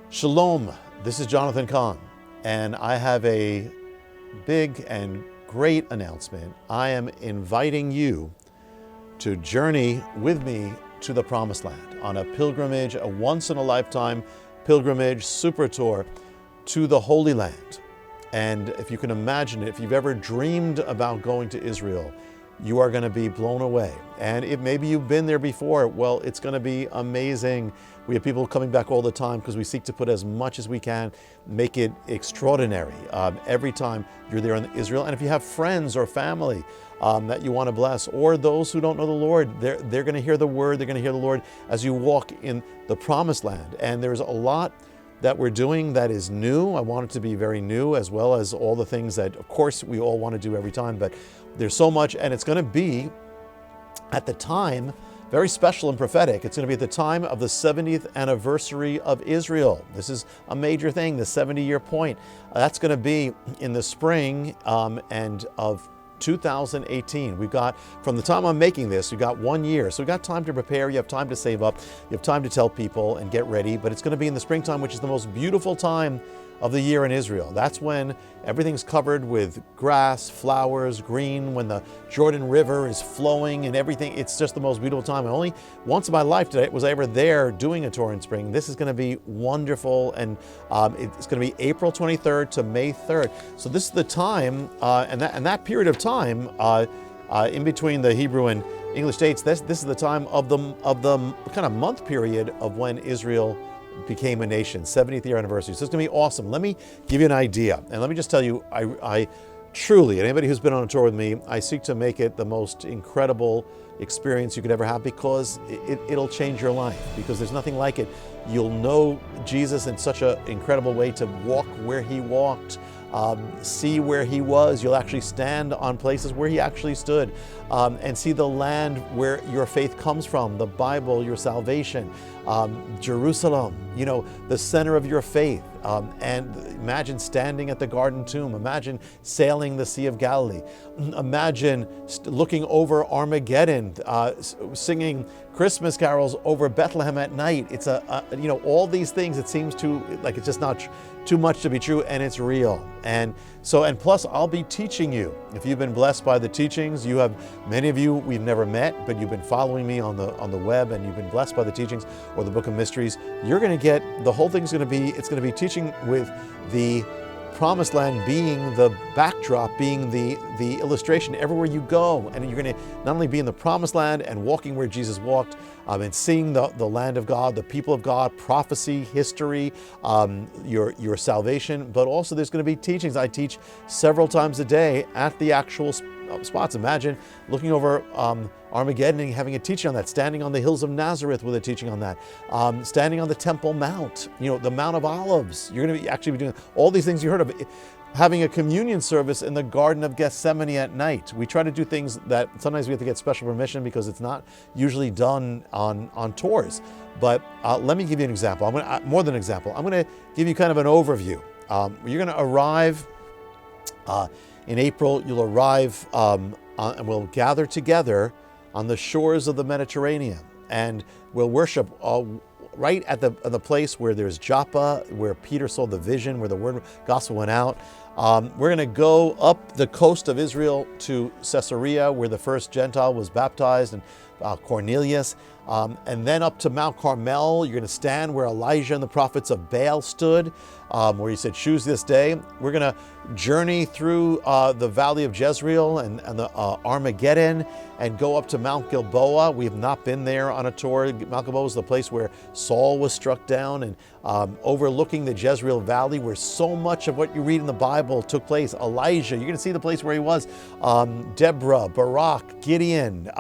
Shalom, this is Jonathan Cahn, and I have a big and great announcement. I am inviting you to journey with me to the Promised Land on a pilgrimage, a once-in-a-lifetime pilgrimage, super tour to the Holy Land. And if you can imagine it, if you've ever dreamed about going to Israel, you are going to be blown away. And if maybe you've been there before, well, it's going to be amazing. We have people coming back all the time because we seek to put as much as we can, make it extraordinary every time you're there in Israel. And if you have friends or family that you want to bless, or those who don't know the Lord, they're going to hear the word, they're going to hear the Lord as you walk in the Promised Land. And there's a lot that we're doing that is new. I want it to be very new, as well as all the things that, of course, we all want to do every time, but there's so much, and it's going to be at the time very special and prophetic. It's going to be at the time of the 70th anniversary of Israel. This is a major thing, the 70-year point. That's going to be in the spring and of 2018. We've got, from the time I'm making this, we've got 1 year. So we've got time to prepare, you have time to save up, you have time to tell people and get ready, but it's going to be in the springtime, which is the most beautiful time of the year in Israel. That's when everything's covered with grass, flowers, green, when the Jordan River is flowing and everything. It's just the most beautiful time. And only once in my life was I ever there doing a tour in spring. This is going to be wonderful, and it's going to be April 23rd to May 3rd. So this is the time, and that period of time in between the Hebrew and English dates. This is the time of the kind of month period of when Israel became a nation, 70th year anniversary. So it's going to be awesome. Let me give you an idea. And let me just tell you, I truly, and anybody who's been on a tour with me, I seek to make it the most incredible experience you could ever have, because it'll change your life, because there's nothing like it. You'll know Jesus in such an incredible way, to walk where he walked, see where he was. You'll actually stand on places where he actually stood, and see the land where your faith comes from, the Bible, your salvation, Jerusalem, the center of your faith. And imagine standing at the Garden Tomb. Imagine sailing the Sea of Galilee. Imagine looking over Armageddon, singing Christmas carols over Bethlehem at night. It's all these things. It seems like it's just not too much to be true, and it's real. And plus, I'll be teaching you. If you've been blessed by the teachings, many of you we've never met, but you've been following me on the web, and you've been blessed by the teachings or the Book of Mysteries. You're going to get, the whole thing's going to be teaching with the Promised Land being the backdrop, being the illustration everywhere you go. And you're going to not only be in the Promised Land and walking where Jesus walked, and seeing the land of God, the people of God, prophecy, history, your salvation, but also there's going to be teachings. I teach several times a day at the actual spots. Imagine looking over Armageddon and having a teaching on that, standing on the hills of Nazareth with a teaching on that, standing on the Temple Mount, the Mount of Olives. You're going to actually be doing all these things you heard of. Having a communion service in the Garden of Gethsemane at night. We try to do things that sometimes we have to get special permission, because it's not usually done on tours. But let me give you an example. More than an example. I'm going to give you kind of an overview. You're going to arrive in April. You'll arrive and we'll gather together on the shores of the Mediterranean, and we'll worship right at the place where there's Joppa, where Peter saw the vision, where the word gospel went out. We're going to go up the coast of Israel to Caesarea, where the first Gentile was baptized, and Cornelius, and then up to Mount Carmel. You're going to stand where Elijah and the prophets of Baal stood, where he said, choose this day. We're going to journey through the valley of Jezreel and the Armageddon, and go up to Mount Gilboa. We have not been there on a tour. Mount Gilboa is the place where Saul was struck down, and overlooking the Jezreel Valley, where so much of what you read in the Bible took place. Elijah, you're going to see the place where he was. Deborah, Barak, Gideon,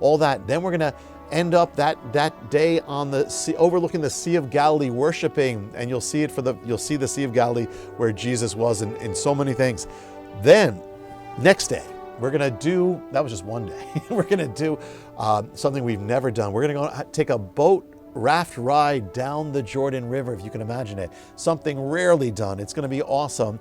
all that. Then we're going to end up that day on the sea, overlooking the Sea of Galilee, worshiping, and you'll see the Sea of Galilee where Jesus was in so many things. Then next day, we're going to do, that was just one day, we're going to do something we've never done. We're going to go take a boat raft ride down the Jordan River, if you can imagine it. Something rarely done. It's going to be awesome.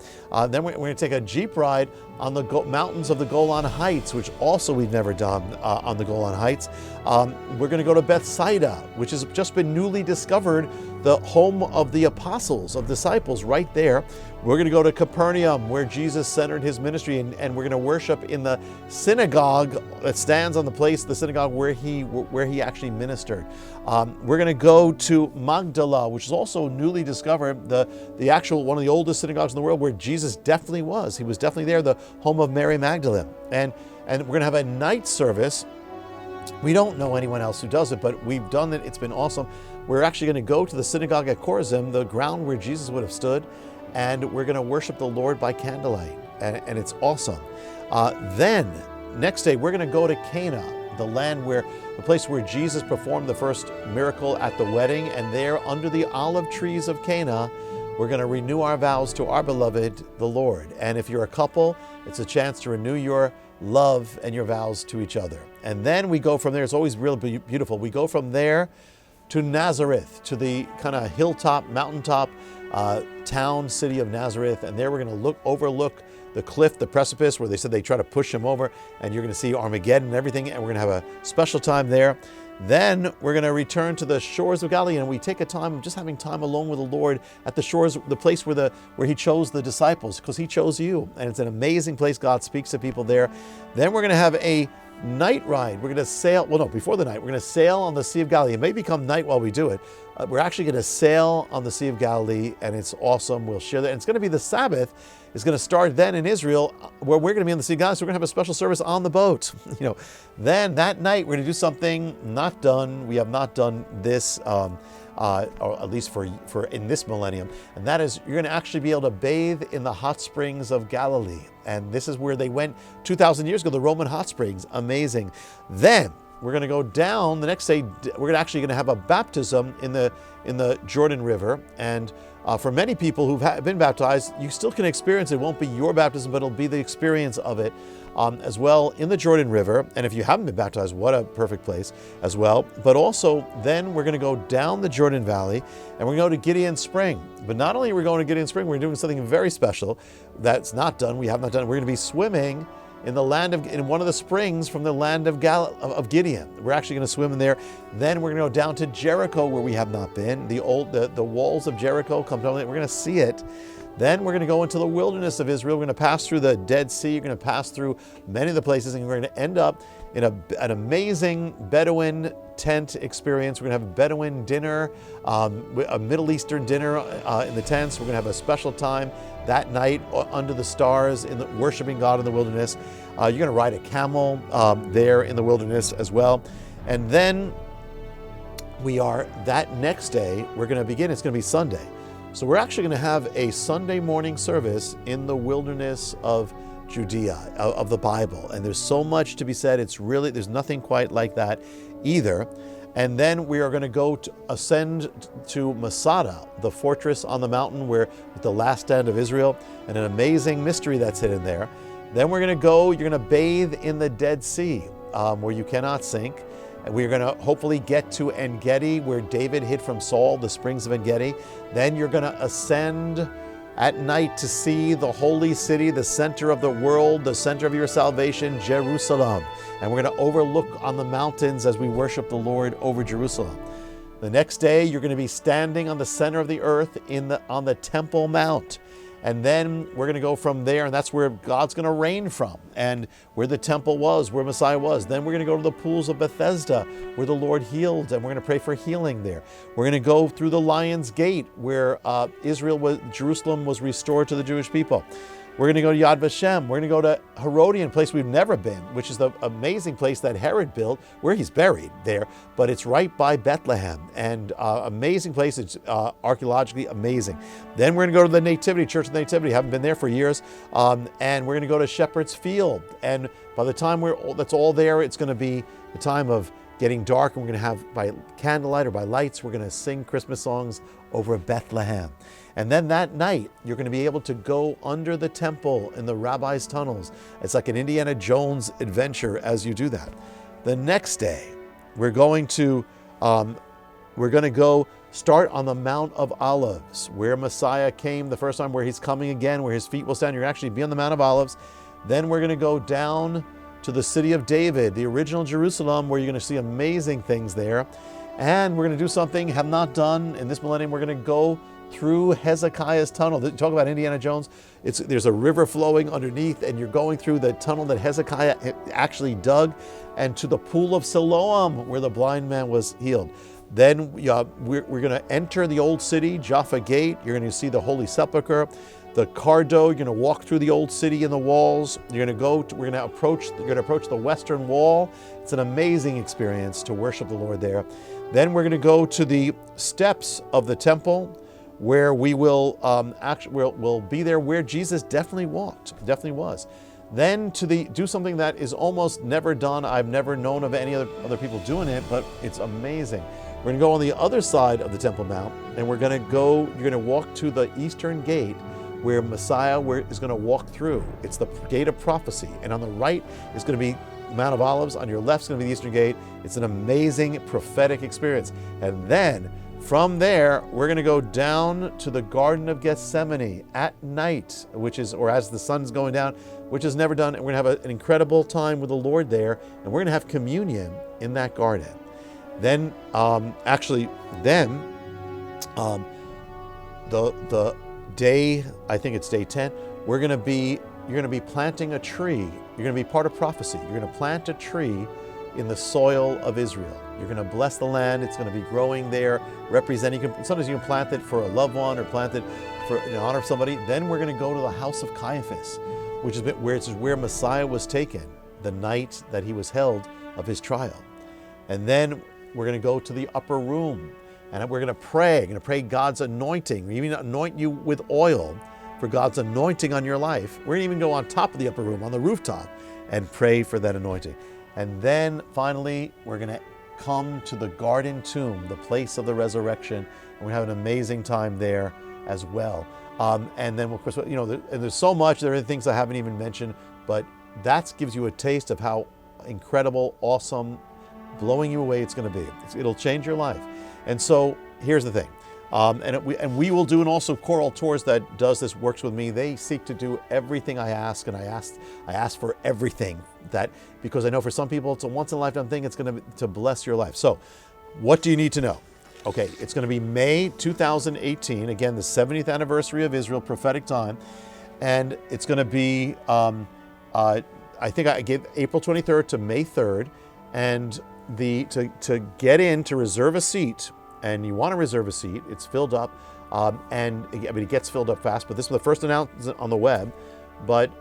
Then we're going to take a Jeep ride on the mountains of the Golan Heights, which also we've never done on the Golan Heights. We're going to go to Bethsaida, which has just been newly discovered the home of the apostles, of disciples, right there. We're going to go to Capernaum, where Jesus centered his ministry, and we're going to worship in the synagogue that stands on the place, the synagogue where he actually ministered. We're going to go to Magdala, which is also newly discovered, the actual one of the oldest synagogues in the world, where Jesus definitely was. He was definitely there, the home of Mary Magdalene. And we're going to have a night service. We don't know anyone else who does it, but we've done it. It's been awesome. We're actually going to go to the synagogue at Chorazim, the ground where Jesus would have stood, and we're going to worship the Lord by candlelight, and it's awesome. Then, next day, we're going to go to Cana, the place where Jesus performed the first miracle at the wedding, and there, under the olive trees of Cana, we're going to renew our vows to our beloved, the Lord. And if you're a couple, it's a chance to renew your love and your vows to each other. And then we go from there. It's always really beautiful. We go from there to Nazareth, to the kind of hilltop, mountaintop town, city of Nazareth. And there we're going to overlook the cliff, the precipice, where they said they try to push him over, and you're going to see Armageddon and everything. And we're going to have a special time there. Then we're going to return to the shores of Galilee, and we take a time of just having time alone with the Lord at the shores, the place where he chose the disciples, because he chose you. And it's an amazing place. God speaks to people there. Then we're going to have a night ride. We're going to sail, before the night, we're going to sail on the Sea of Galilee. It may become night while we do it. We're actually going to sail on the Sea of Galilee, and it's awesome. We'll share that. And it's going to be the Sabbath. It's going to start then in Israel, where we're going to be on the Sea of Galilee. So we're going to have a special service on the boat. Then that night, we're going to do something not done. We have not done this, or at least for in this millennium. And that is, you're going to actually be able to bathe in the hot springs of Galilee. And this is where they went 2,000 years ago, the Roman hot springs. Amazing. Then we're going to go down the next day. We're actually going to have a baptism in the Jordan River. And for many people who've been baptized, you still can experience it. It won't be your baptism, but it'll be the experience of it as well in the Jordan River. And if you haven't been baptized, what a perfect place as well. But also, then we're going to go down the Jordan Valley, and we're going to go to Gideon Spring. But not only are we going to Gideon Spring, we're doing something very special that's not done. We have not done it. We're going to be swimming in one of the springs from the land of Gideon. We're actually going to swim in there. Then we're going to go down to Jericho, where we have not been. The walls of Jericho come down. We're going to see it. Then we're going to go into the wilderness of Israel. We're going to pass through the Dead Sea. You're going to pass through many of the places, and we're going to end up in an amazing Bedouin tent experience. We're going to have a Bedouin dinner, a Middle Eastern dinner in the tents. We're going to have a special time that night under the stars, worshiping God in the wilderness. You're going to ride a camel there in the wilderness as well. And then that next day, we're going to begin. It's going to be Sunday. So we're actually going to have a Sunday morning service in the wilderness of Judea, of the Bible. And there's so much to be said. There's nothing quite like that either. And then we are going to ascend to Masada, the fortress on the mountain with the last stand of Israel, and an amazing mystery that's hidden there. Then you're going to bathe in the Dead Sea, where you cannot sink. And we're going to hopefully get to En-Gedi, where David hid from Saul, the springs of En-Gedi. Then you're going to ascend at night to see the holy city, the center of the world, the center of your salvation, Jerusalem. And we're going to overlook on the mountains as we worship the Lord over Jerusalem. The next day, you're going to be standing on the center of the earth on the Temple Mount. And then we're going to go from there, and that's where God's going to reign from, and where the temple was, where Messiah was. Then we're going to go to the pools of Bethesda, where the Lord healed, and we're going to pray for healing there. We're going to go through the Lion's Gate, where Jerusalem was restored to the Jewish people. We're going to go to Yad Vashem. We're going to go to Herodian, place we've never been, which is the amazing place that Herod built, where he's buried there. But it's right by Bethlehem, and amazing place. It's archaeologically amazing. Then we're going to go to the Nativity, Church of the Nativity. Haven't been there for years. And we're going to go to Shepherd's Field. And by the time that's all there, it's going to be the time of getting dark, and we're going to have, by candlelight or by lights, we're going to sing Christmas songs over Bethlehem. And then that night, you're going to be able to go under the temple in the rabbi's tunnels. It's like an Indiana Jones adventure as you do that. The next day, we're going to go start on the Mount of Olives, where Messiah came the first time, where he's coming again, where his feet will stand. You're actually be on the Mount of Olives. Then we're going to go down to the city of David, the original Jerusalem, where you're going to see amazing things there. And we're going to do something have not done in this millennium. We're going to go through Hezekiah's tunnel. Talk about Indiana Jones. There's a river flowing underneath, and you're going through the tunnel that Hezekiah actually dug, and to the pool of Siloam, where the blind man was healed. Then we're going to enter the old city, Jaffa Gate. You're going to see the Holy Sepulchre, the Cardo. You're going to walk through the old city and the walls. You're going to approach the Western Wall. It's an amazing experience to worship the Lord there. Then we're going to go to the steps of the temple, where we will we'll be there where Jesus definitely walked, definitely was. Then do something that is almost never done. I've never known of any other people doing it, but it's amazing. We're going to go on the other side of the Temple Mount, and you're going to walk to the eastern gate where Messiah is going to walk through. It's the gate of prophecy. And on the right is going to be Mount of Olives. On your left is going to be the eastern gate. It's an amazing prophetic experience. And then from there, we're going to go down to the Garden of Gethsemane at night, or as the sun's going down, which is never done. And we're going to have an incredible time with the Lord there. And we're going to have communion in that garden. Then, the day, I think it's day 10, you're going to be planting a tree. You're going to be part of prophecy. You're going to plant a tree in the soil of Israel. You're going to bless the land. It's going to be growing there, representing. Sometimes you can plant it for a loved one or plant it in honor of somebody. Then we're going to go to the house of Caiaphas, which is where Messiah was taken the night that he was held of his trial. And then we're going to go to the upper room, and we're going to pray. We're going to pray God's anointing. We're even anoint you with oil for God's anointing on your life. We're going to even go on top of the upper room, on the rooftop, and pray for that anointing. And then finally, we're going to come to the garden tomb, the place of the resurrection, and we have an amazing time there as well. And then, of course, and there's so much. There are things I haven't even mentioned, but that gives you a taste of how incredible, awesome, blowing you away it's going to be. It'll change your life. And so here's the thing. And we will do, and also Choral Tours that works with me. They seek to do everything I ask, and I ask for everything, because I know for some people it's a once in a lifetime thing. It's going to bless your life. So what do you need to know? Okay, it's going to be May 2018, again, the 70th anniversary of Israel, prophetic time. And it's going to be, I think I gave April 23rd to May 3rd. And to get in, to reserve a seat, and you want to reserve a seat, it's filled up, it gets filled up fast, but this is the first announcement on the web. But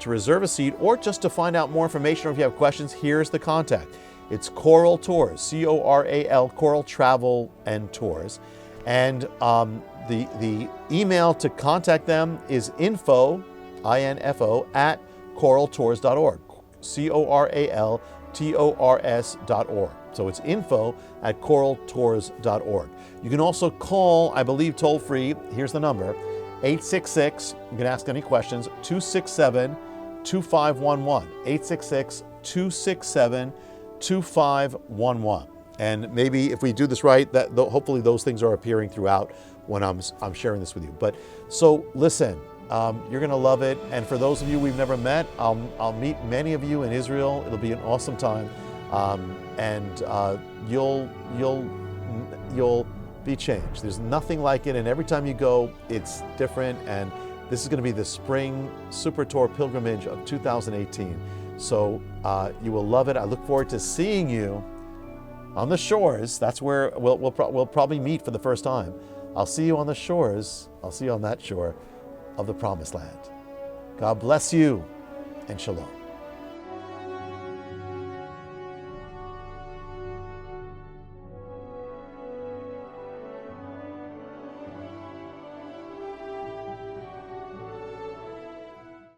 to reserve a seat, or just to find out more information, or if you have questions, here's the contact. It's Choral Tours, C-O-R-A-L, Choral Travel and Tours. And the email to contact them is info, I-N-F-O, at choraltours.org, CORALTORS.org. So it's info at choraltours.org. You can also call, I believe, toll free. Here's the number, 866, you can ask any questions, 267-2511, 866-267-2511. And maybe if we do this right, hopefully those things are appearing throughout when I'm sharing this with you. But so listen, you're going to love it. And for those of you we've never met, I'll meet many of you in Israel. It'll be an awesome time. And you'll be changed. There's nothing like it. And every time you go, it's different. And this is going to be the spring Super Tour pilgrimage of 2018. So you will love it. I look forward to seeing you on the shores. That's where we'll probably meet for the first time. I'll see you on the shores. I'll see you on that shore of the Promised Land. God bless you, and shalom.